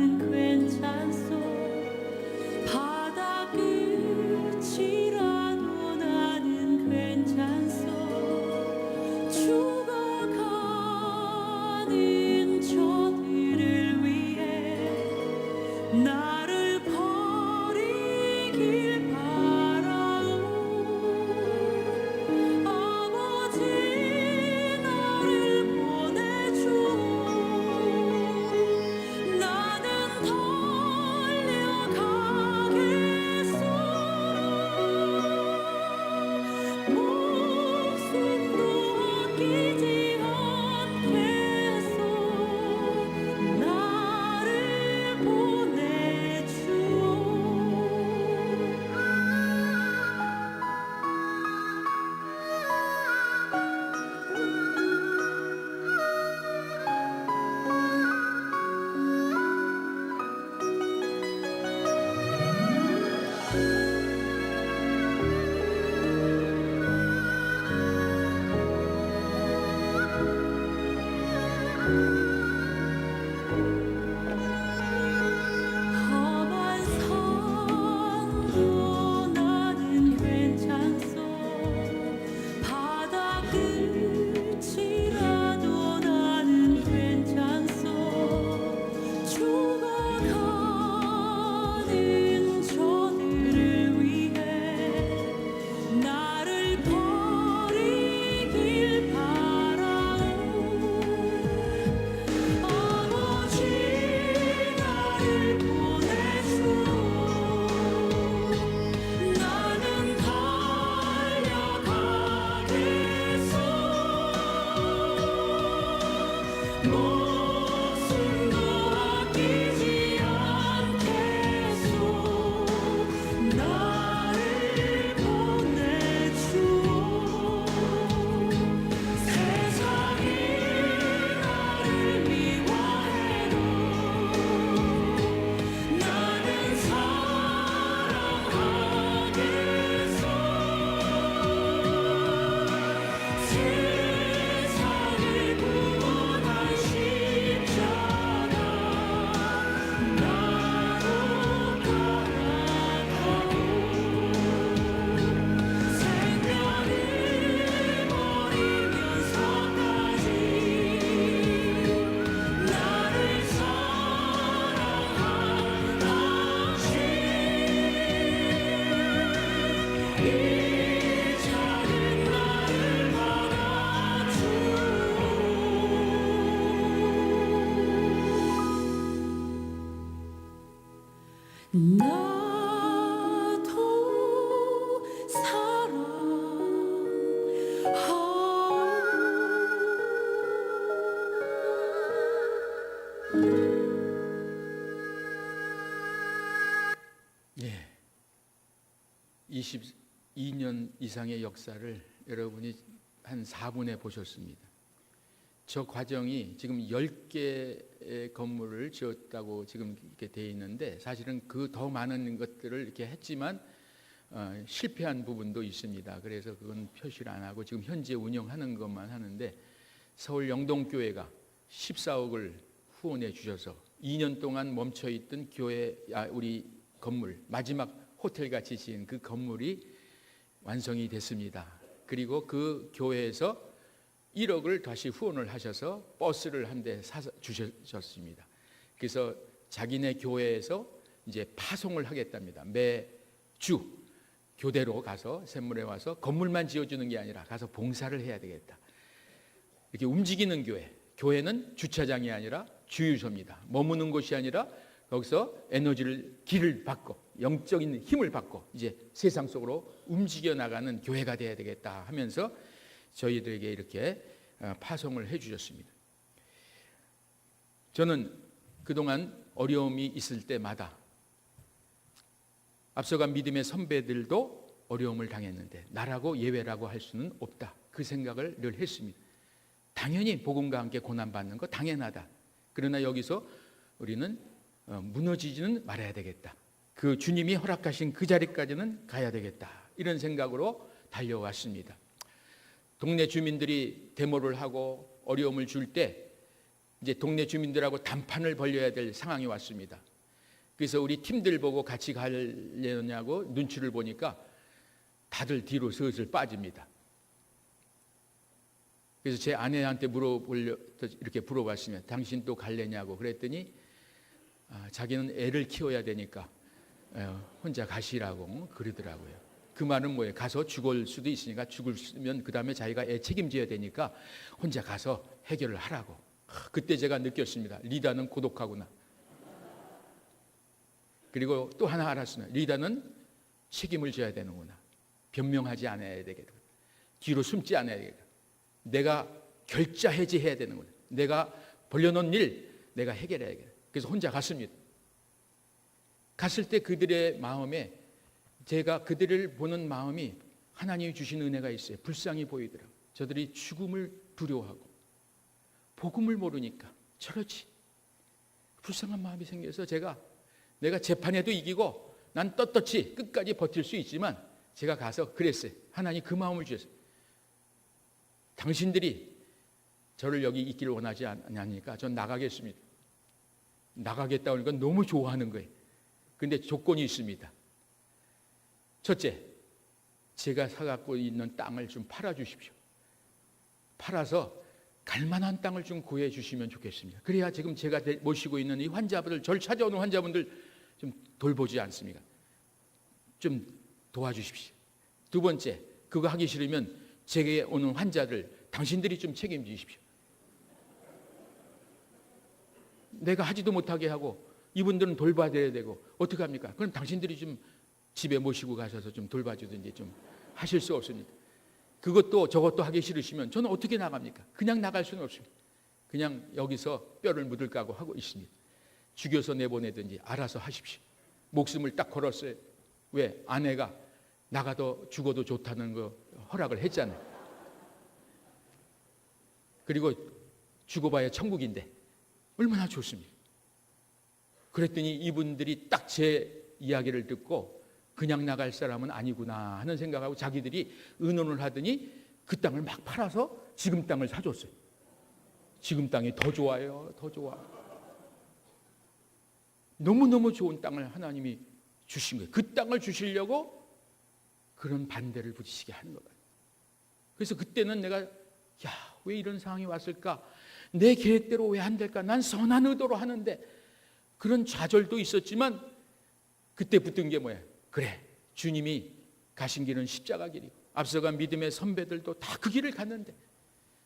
나도 사랑하오. 예. 22년 이상의 역사를 여러분이 한 4분에 보셨습니다. 저 과정이 지금 10개의 건물을 지었다고 지금 이렇게 돼 있는데, 사실은 그 더 많은 것들을 이렇게 했지만 실패한 부분도 있습니다. 그래서 그건 표시를 안 하고 지금 현재 운영하는 것만 하는데, 서울 영동교회가 14억을 후원해 주셔서 2년 동안 멈춰 있던 교회, 우리 건물, 마지막 호텔같이 지은 그 건물이 완성이 됐습니다. 그리고 그 교회에서 1억을 다시 후원을 하셔서 버스를 한 대 사 주셨습니다. 그래서 자기네 교회에서 이제 파송을 하겠답니다. 매주 교대로 가서 샘물에 와서 건물만 지어주는 게 아니라 가서 봉사를 해야 되겠다. 이렇게 움직이는 교회. 교회는 주차장이 아니라 주유소입니다. 머무는 곳이 아니라 거기서 에너지를, 길을 받고 영적인 힘을 받고 이제 세상 속으로 움직여 나가는 교회가 되어야 되겠다 하면서 저희들에게 이렇게 파송을 해 주셨습니다. 저는 그동안 어려움이 있을 때마다 앞서간 믿음의 선배들도 어려움을 당했는데 나라고 예외라고 할 수는 없다. 그 생각을 늘 했습니다. 당연히 복음과 함께 고난받는 거 당연하다. 그러나 여기서 우리는 무너지지는 말아야 되겠다. 그 주님이 허락하신 그 자리까지는 가야 되겠다. 이런 생각으로 달려왔습니다. 동네 주민들이 데모를 하고 어려움을 줄 때 이제 동네 주민들하고 단판을 벌려야 될 상황이 왔습니다. 그래서 우리 팀들 보고 같이 가려냐고 눈치를 보니까 다들 뒤로 슬슬 빠집니다. 그래서 제 아내한테 이렇게 물어봤으면 당신 또 갈래냐고 그랬더니 자기는 애를 키워야 되니까 혼자 가시라고 그러더라고요. 그 말은 뭐예요? 가서 죽을 수도 있으니까 죽으면 그 다음에 자기가 애 책임져야 되니까 혼자 가서 해결을 하라고. 그때 제가 느꼈습니다. 리다는 고독하구나. 그리고 또 하나 알았습니다. 리다는 책임을 져야 되는구나. 변명하지 않아야 되겠다. 뒤로 숨지 않아야 되겠다. 내가 결자 해지해야 되는구나. 내가 벌려놓은 일 내가 해결해야겠다. 그래서 혼자 갔습니다. 갔을 때 그들의 마음에 제가 그들을 보는 마음이 하나님이 주신 은혜가 있어요. 불쌍히 보이더라고요. 저들이 죽음을 두려워하고 복음을 모르니까 저렇지. 불쌍한 마음이 생겨서 내가 재판에도 이기고 난 떳떳이 끝까지 버틸 수 있지만 제가 가서 그랬어요. 하나님 그 마음을 주셨어요. 당신들이 저를 여기 있기를 원하지 않으니까 전 나가겠습니다. 나가겠다 하니까 너무 좋아하는 거예요. 그런데 조건이 있습니다. 첫째, 제가 사갖고 있는 땅을 좀 팔아주십시오. 팔아서 갈만한 땅을 좀 구해주시면 좋겠습니다. 그래야 지금 제가 모시고 있는 이 환자분들, 절 찾아오는 환자분들 좀 돌보지 않습니까? 좀 도와주십시오. 두 번째, 그거 하기 싫으면 제게 오는 환자들 당신들이 좀 책임지십시오. 내가 하지도 못하게 하고 이분들은 돌봐드려야 되고 어떻게 합니까? 그럼 당신들이 좀 집에 모시고 가셔서 좀 돌봐주든지 좀 하실 수 없습니까? 그것도 저것도 하기 싫으시면 저는 어떻게 나갑니까? 그냥 나갈 수는 없습니다. 그냥 여기서 뼈를 묻을 까고 하고 있습니다. 죽여서 내보내든지 알아서 하십시오. 목숨을 딱 걸었어요. 왜? 아내가 나가도 죽어도 좋다는 거 허락을 했잖아요. 그리고 죽어봐야 천국인데 얼마나 좋습니까? 그랬더니 이분들이 딱 제 이야기를 듣고 그냥 나갈 사람은 아니구나 하는 생각하고 자기들이 의논을 하더니 그 땅을 막 팔아서 지금 땅을 사줬어요. 지금 땅이 더 좋아요. 더 좋아. 너무너무 좋은 땅을 하나님이 주신 거예요. 그 땅을 주시려고 그런 반대를 부딪히게 하는 거예요. 그래서 그때는 내가 왜 이런 상황이 왔을까? 내 계획대로 왜 안 될까? 난 선한 의도로 하는데 그런 좌절도 있었지만 그때 붙은 게 뭐예요? 그래, 주님이 가신 길은 십자가 길이고 앞서간 믿음의 선배들도 다 그 길을 갔는데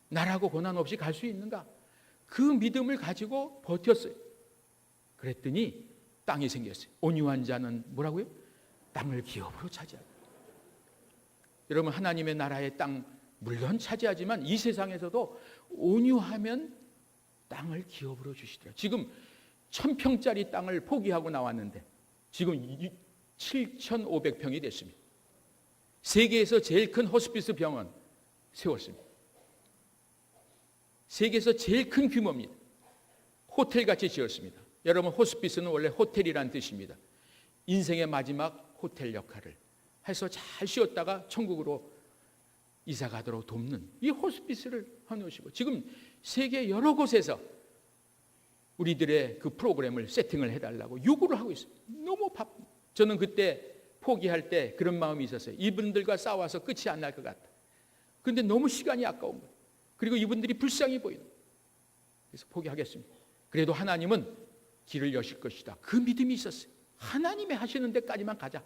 나라고 고난 없이 갈 수 있는가? 그 믿음을 가지고 버텼어요. 그랬더니 땅이 생겼어요. 온유한 자는 뭐라고요? 땅을 기업으로 차지하고. 여러분, 하나님의 나라의 땅 물론 차지하지만 이 세상에서도 온유하면 땅을 기업으로 주시더라고요. 지금 1000평짜리 땅을 포기하고 나왔는데 지금 7,500평이 됐습니다. 세계에서 제일 큰 호스피스 병원 세웠습니다. 세계에서 제일 큰 규모입니다. 호텔같이 지었습니다. 여러분, 호스피스는 원래 호텔이란 뜻입니다. 인생의 마지막 호텔 역할을 해서 잘 쉬었다가 천국으로 이사 가도록 돕는 이 호스피스를 해놓으시고, 지금 세계 여러 곳에서 우리들의 그 프로그램을 세팅을 해달라고 요구를 하고 있어요. 너무 바쁩니다. 저는 그때 포기할 때 그런 마음이 있었어요. 이분들과 싸워서 끝이 안 날 것 같다. 그런데 너무 시간이 아까운 거예요. 그리고 이분들이 불쌍히 보이는 거예요. 그래서 포기하겠습니다. 그래도 하나님은 길을 여실 것이다. 그 믿음이 있었어요. 하나님이 하시는 데까지만 가자.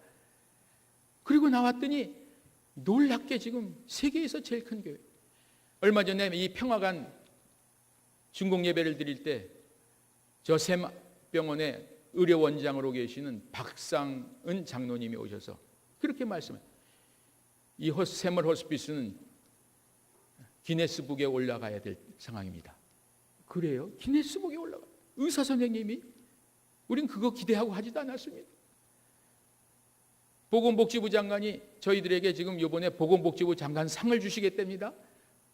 그리고 나왔더니 놀랍게 지금 세계에서 제일 큰 교회. 얼마 전에 이 평화관 중공 예배를 드릴 때 저 샘병원의 의료원장으로 계시는 박상은 장로님이 오셔서 그렇게 말씀해요. 이 샘을 호스피스는 기네스북에 올라가야 될 상황입니다. 그래요? 기네스북에 올라가. 의사 선생님이 우린 그거 기대하고 하지도 않았습니다. 보건복지부 장관이 저희들에게 지금 이번에 보건복지부 장관 상을 주시겠답니다.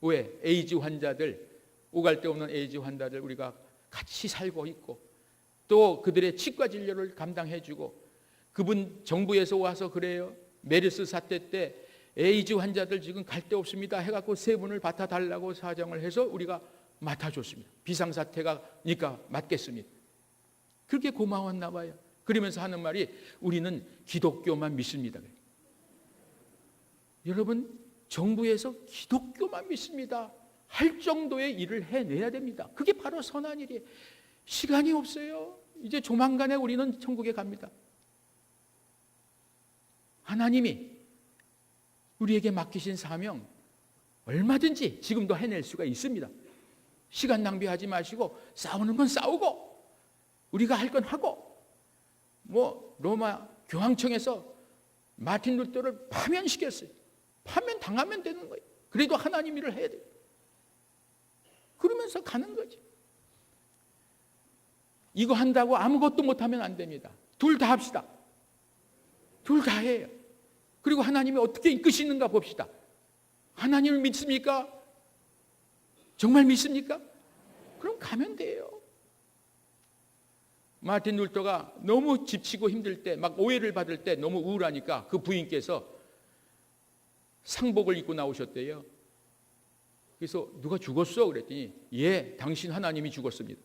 왜? 에이즈 환자들, 오갈 데 없는 에이즈 환자들 우리가 같이 살고 있고 또 그들의 치과 진료를 감당해주고, 그분 정부에서 와서 그래요. 메르스 사태 때 에이즈 환자들 지금 갈 데 없습니다 해갖고 세 분을 맡아달라고 사정을 해서 우리가 맡아줬습니다. 비상사태가니까 맡겠습니다. 그렇게 고마웠나 봐요. 그러면서 하는 말이 우리는 기독교만 믿습니다. 여러분, 정부에서 기독교만 믿습니다 할 정도의 일을 해내야 됩니다. 그게 바로 선한 일이에요. 시간이 없어요. 이제 조만간에 우리는 천국에 갑니다. 하나님이 우리에게 맡기신 사명 얼마든지 지금도 해낼 수가 있습니다. 시간 낭비하지 마시고 싸우는 건 싸우고 우리가 할 건 하고, 뭐 로마 교황청에서 마틴 루터를 파면시켰어요. 파면 당하면 되는 거예요. 그래도 하나님 일을 해야 돼요. 그러면서 가는 거지. 이거 한다고 아무것도 못하면 안 됩니다. 둘 다 합시다. 둘 다 해요. 그리고 하나님이 어떻게 이끄시는가 봅시다. 하나님을 믿습니까? 정말 믿습니까? 그럼 가면 돼요. 마틴 루터가 너무 지치고 힘들 때, 막 오해를 받을 때 너무 우울하니까 그 부인께서 상복을 입고 나오셨대요. 그래서 누가 죽었어? 그랬더니 예, 당신 하나님이 죽었습니다.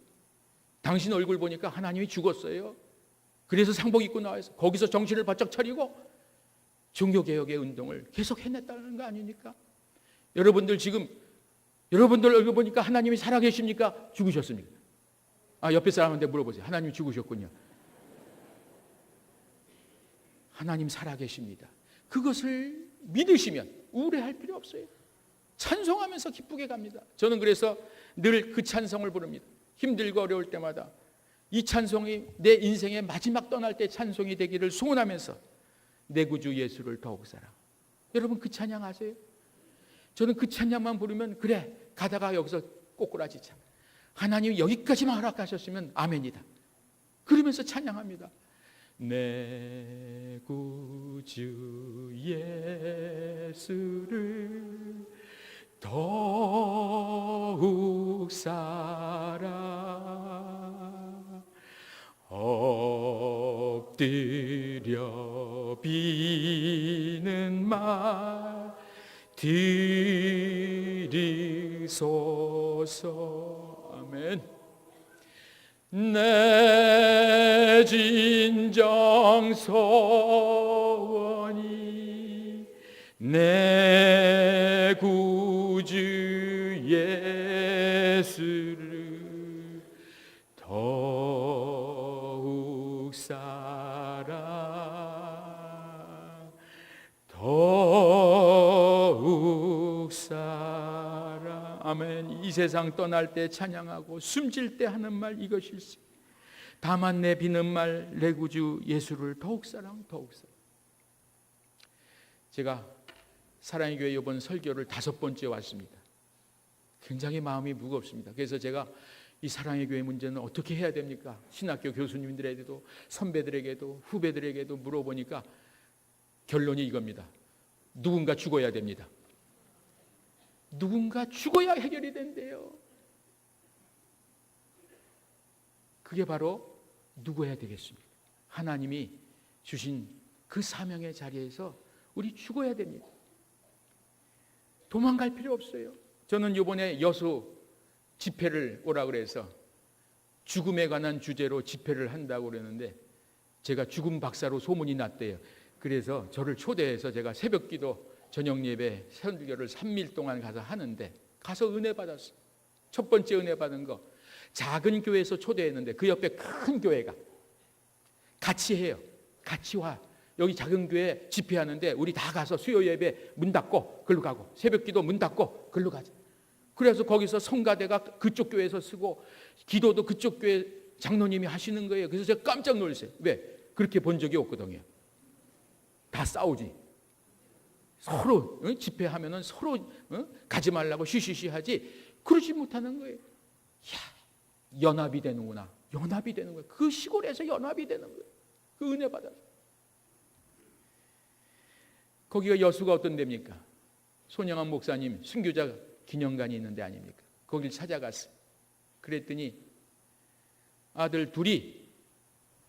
당신 얼굴 보니까 하나님이 죽었어요. 그래서 상복 입고 나와서 거기서 정신을 바짝 차리고 종교개혁의 운동을 계속 해냈다는 거 아닙니까? 여러분들 지금 여러분들 얼굴 보니까 하나님이 살아계십니까? 죽으셨습니까? 옆에 사람한테 물어보세요. 하나님 죽으셨군요. 하나님 살아계십니다. 그것을 믿으시면 우울해할 필요 없어요. 찬송하면서 기쁘게 갑니다. 저는 그래서 늘 그 찬송을 부릅니다. 힘들고 어려울 때마다 이 찬송이 내 인생의 마지막 떠날 때 찬송이 되기를 소원하면서 내 구주 예수를 더욱 사랑. 여러분 그 찬양 아세요? 저는 그 찬양만 부르면 그래 가다가 여기서 꼬꾸라지자. 하나님이 여기까지만 허락하셨으면 아멘이다. 그러면서 찬양합니다. 내 구주 예수를 더욱 사랑 엎드려 비는 말 드리소서. 아멘. 내 진정 소원이 내 구주 예수를 더욱 사랑 더욱 사랑. 아멘. 이 세상 떠날 때 찬양하고 숨질 때 하는 말 이것일세. 다만 내 비는 말 내 구주 예수를 더욱 사랑. 제가 사랑의 교회 이번 설교를 5번째 왔습니다. 굉장히 마음이 무겁습니다. 그래서 제가 이 사랑의 교회 문제는 어떻게 해야 됩니까? 신학교 교수님들에게도 선배들에게도 후배들에게도 물어보니까 결론이 이겁니다. 누군가 죽어야 됩니다. 누군가 죽어야 해결이 된대요. 그게 바로 누구여야 되겠습니까? 하나님이 주신 그 사명의 자리에서 우리 죽어야 됩니다. 도망갈 필요 없어요. 저는 이번에 여수 집회를 오라 그래서 죽음에 관한 주제로 집회를 한다고 그랬는데 제가 죽음 박사로 소문이 났대요. 그래서 저를 초대해서 제가 새벽기도 저녁 예배 설교를 3일 동안 가서 하는데 가서 은혜 받았어요. 첫 번째 은혜 받은 거 작은 교회에서 초대했는데 그 옆에 큰 교회가 같이 해요. 같이 와. 여기 작은 교회 집회하는데 우리 다 가서 수요 예배 문 닫고 글로 가고 새벽기도 문 닫고 글로 가자. 그래서 거기서 성가대가 그쪽 교회에서 쓰고 기도도 그쪽 교회 장로님이 하시는 거예요. 그래서 제가 깜짝 놀랐어요. 왜? 그렇게 본 적이 없거든요. 다 싸우지. 서로 집회하면은 서로 가지 말라고 쉬쉬쉬 하지 그러지 못하는 거예요. 야, 연합이 되는구나. 연합이 되는 거예요. 그 시골에서 연합이 되는 거예요. 그 은혜 받아서. 거기가 여수가 어떤 데입니까? 손영환 목사님 순교자 기념관이 있는 데 아닙니까? 거길 찾아갔어요. 그랬더니 아들 둘이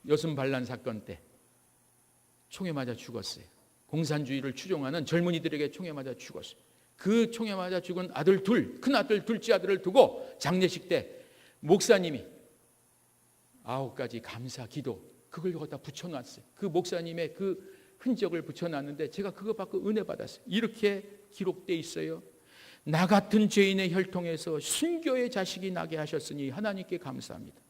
여순 반란 사건 때 총에 맞아 죽었어요. 공산주의를 추종하는 젊은이들에게 총에 맞아 죽었어요. 그 총에 맞아 죽은 아들 둘, 큰아들, 둘째 아들을 두고 장례식 때 목사님이 9가지 감사 기도 그걸 여기다 붙여놨어요. 그 목사님의 그 흔적을 붙여놨는데 제가 그거 받고 은혜 받았어요. 이렇게 기록되어 있어요. 나 같은 죄인의 혈통에서 순교의 자식이 나게 하셨으니 하나님께 감사합니다.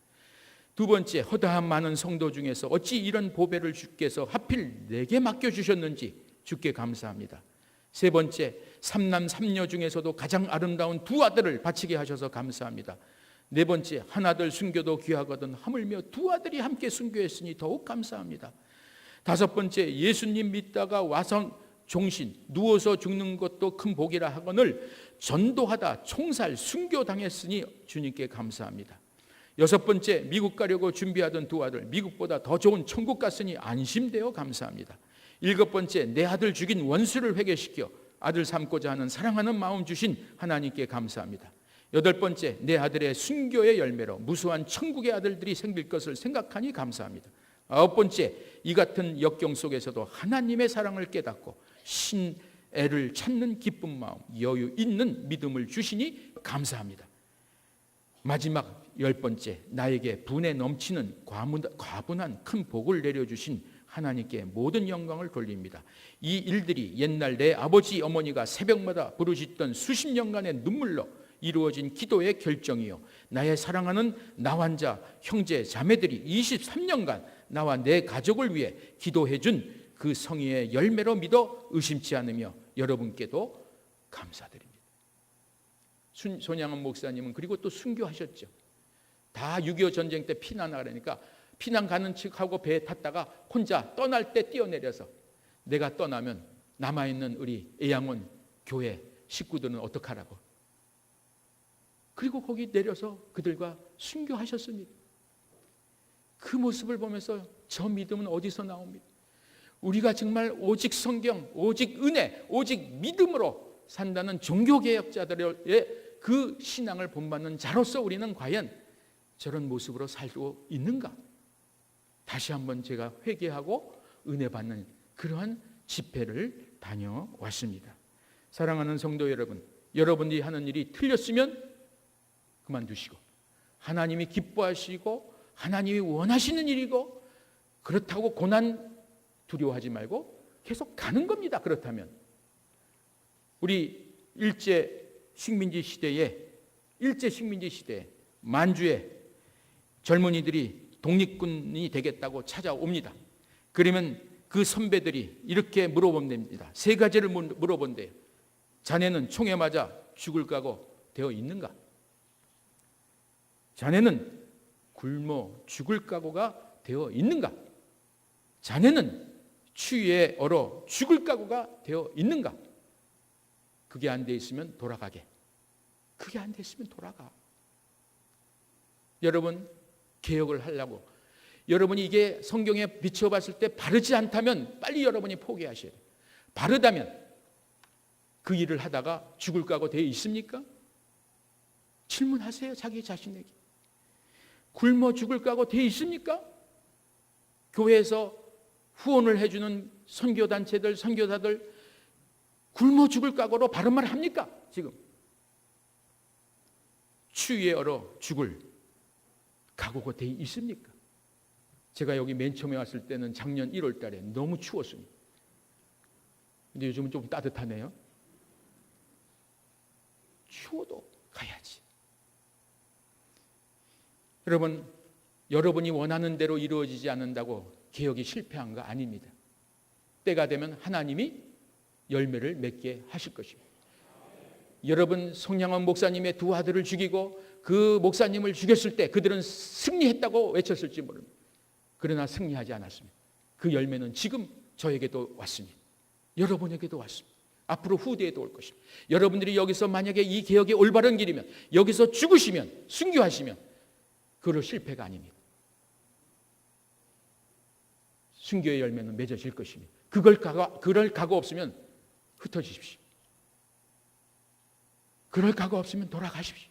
두 번째, 허다한 많은 성도 중에서 어찌 이런 보배를 주께서 하필 내게 맡겨주셨는지 주께 감사합니다. 세 번째, 3남 3녀 중에서도 가장 아름다운 2 아들을 바치게 하셔서 감사합니다. 네 번째, 한 아들 순교도 귀하거든 하물며 2 아들이 함께 순교했으니 더욱 감사합니다. 5번째, 예수님 믿다가 와서 종신, 누워서 죽는 것도 큰 복이라 하거늘 전도하다 총살, 순교당했으니 주님께 감사합니다. 6번째, 미국 가려고 준비하던 2 아들, 미국보다 더 좋은 천국 갔으니 안심되어 감사합니다. 7번째, 내 아들 죽인 원수를 회개시켜 아들 삼고자 하는 사랑하는 마음 주신 하나님께 감사합니다. 8번째, 내 아들의 순교의 열매로 무수한 천국의 아들들이 생길 것을 생각하니 감사합니다. 9번째, 이 같은 역경 속에서도 하나님의 사랑을 깨닫고 신애를 찾는 기쁜 마음, 여유 있는 믿음을 주시니 감사합니다. 마지막 10번째, 나에게 분에 넘치는 과분한 큰 복을 내려주신 하나님께 모든 영광을 돌립니다. 이 일들이 옛날 내 아버지 어머니가 새벽마다 부르짖던 수십 년간의 눈물로 이루어진 기도의 결정이요, 나의 사랑하는 나환자 형제 자매들이 23년간 나와 내 가족을 위해 기도해준 그 성의의 열매로 믿어 의심치 않으며 여러분께도 감사드립니다. 손양원 목사님은 그리고 또 순교하셨죠. 다 6.25 전쟁 때 피난하려니까 피난 가는 척하고 배에 탔다가 혼자 떠날 때 뛰어내려서 내가 떠나면 남아있는 우리 애양원 교회 식구들은 어떡하라고. 그리고 거기 내려서 그들과 순교하셨습니다. 그 모습을 보면서 저 믿음은 어디서 나옵니까? 우리가 정말 오직 성경, 오직 은혜, 오직 믿음으로 산다는 종교개혁자들의 그 신앙을 본받는 자로서 우리는 과연 저런 모습으로 살고 있는가? 다시 한번 제가 회개하고 은혜 받는 그러한 집회를 다녀왔습니다. 사랑하는 성도 여러분, 여러분이 하는 일이 틀렸으면 그만두시고 하나님이 기뻐하시고 하나님이 원하시는 일이고 그렇다고 고난 두려워하지 말고 계속 가는 겁니다. 그렇다면 우리 일제 식민지 시대에 만주에 젊은이들이 독립군이 되겠다고 찾아옵니다. 그러면 그 선배들이 이렇게 물어봅니다. 3가지를 물어본대요. 자네는 총에 맞아 죽을 각오 되어 있는가? 자네는 굶어 죽을 각오가 되어 있는가? 자네는 추위에 얼어 죽을 각오가 되어 있는가? 그게 안 돼 있으면 돌아가게. 그게 안 돼 있으면 돌아가. 여러분, 개혁을 하려고, 여러분이 이게 성경에 비춰봤을 때 바르지 않다면 빨리 여러분이 포기하셔야 돼요. 바르다면 그 일을 하다가 죽을 각오 되어 있습니까? 질문하세요. 자기 자신에게. 굶어 죽을 각오 되어 있습니까? 교회에서 후원을 해주는 선교단체들, 선교사들 굶어 죽을 각오로 바른 말 합니까? 지금 추위에 얼어 죽을 각오가 되어 있습니까? 제가 여기 맨 처음에 왔을 때는 작년 1월 달에 너무 추웠습니다. 근데 요즘은 좀 따뜻하네요. 추워도 가야지. 여러분, 여러분이 원하는 대로 이루어지지 않는다고 개혁이 실패한 거 아닙니다. 때가 되면 하나님이 열매를 맺게 하실 것입니다. 여러분, 송양원 목사님의 두 아들을 죽이고 그 목사님을 죽였을 때 그들은 승리했다고 외쳤을지 모릅니다. 그러나 승리하지 않았습니다. 그 열매는 지금 저에게도 왔습니다. 여러분에게도 왔습니다. 앞으로 후대에도 올 것입니다. 여러분들이 여기서 만약에 이 개혁의 올바른 길이면, 여기서 죽으시면, 순교하시면 그걸로 실패가 아닙니다. 순교의 열매는 맺어질 것입니다. 그럴 각오 없으면 흩어지십시오. 그럴 각오 없으면 돌아가십시오.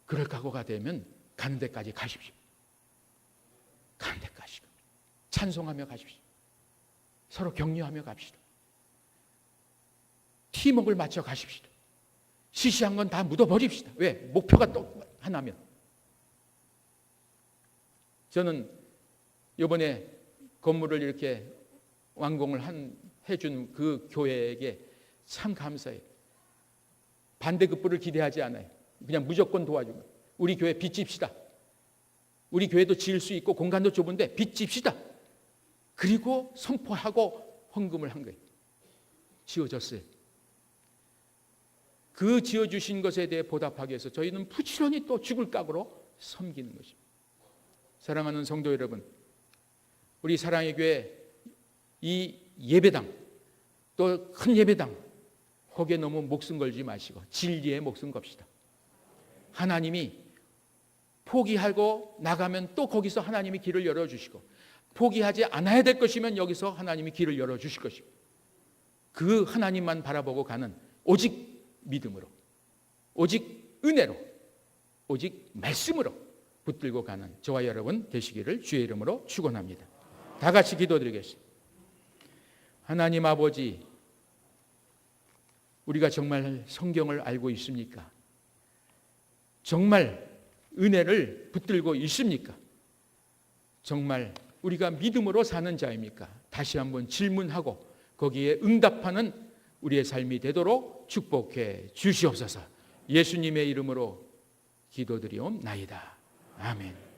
그럴 각오가 되면 가는 데까지 가십시오. 가는 데까지 찬송하며 가십시오. 서로 격려하며 갑시다. 팀워크를 맞춰 가십시다. 시시한 건 다 묻어버립시다. 왜? 목표가 또 하나면. 저는 이번에 건물을 이렇게 완공을 해준 그 교회에게 참 감사해요. 반대급부를 기대하지 않아요. 그냥 무조건 도와주면. 우리 교회 빚집시다. 우리 교회도 지을 수 있고 공간도 좁은데 빚집시다. 그리고 선포하고 헌금을 한 거예요. 지어졌어요. 그 지어주신 것에 대해 보답하기 위해서 저희는 부지런히 또 죽을 각오로 섬기는 것입니다. 사랑하는 성도 여러분, 우리 사랑의 교회 이 예배당, 또 큰 예배당, 거기에 너무 목숨 걸지 마시고 진리에 목숨 겁시다. 하나님이 포기하고 나가면 또 거기서 하나님이 길을 열어주시고, 포기하지 않아야 될 것이면 여기서 하나님이 길을 열어주실 것이고, 그 하나님만 바라보고 가는 오직 믿음으로, 오직 은혜로, 오직 말씀으로 붙들고 가는 저와 여러분 되시기를 주의 이름으로 축원합니다. 다 같이 기도드리겠습니다. 하나님 아버지, 우리가 정말 성경을 알고 있습니까? 정말 은혜를 붙들고 있습니까? 정말 우리가 믿음으로 사는 자입니까? 다시 한번 질문하고 거기에 응답하는 우리의 삶이 되도록 축복해 주시옵소서. 예수님의 이름으로 기도드리옵나이다. 아멘.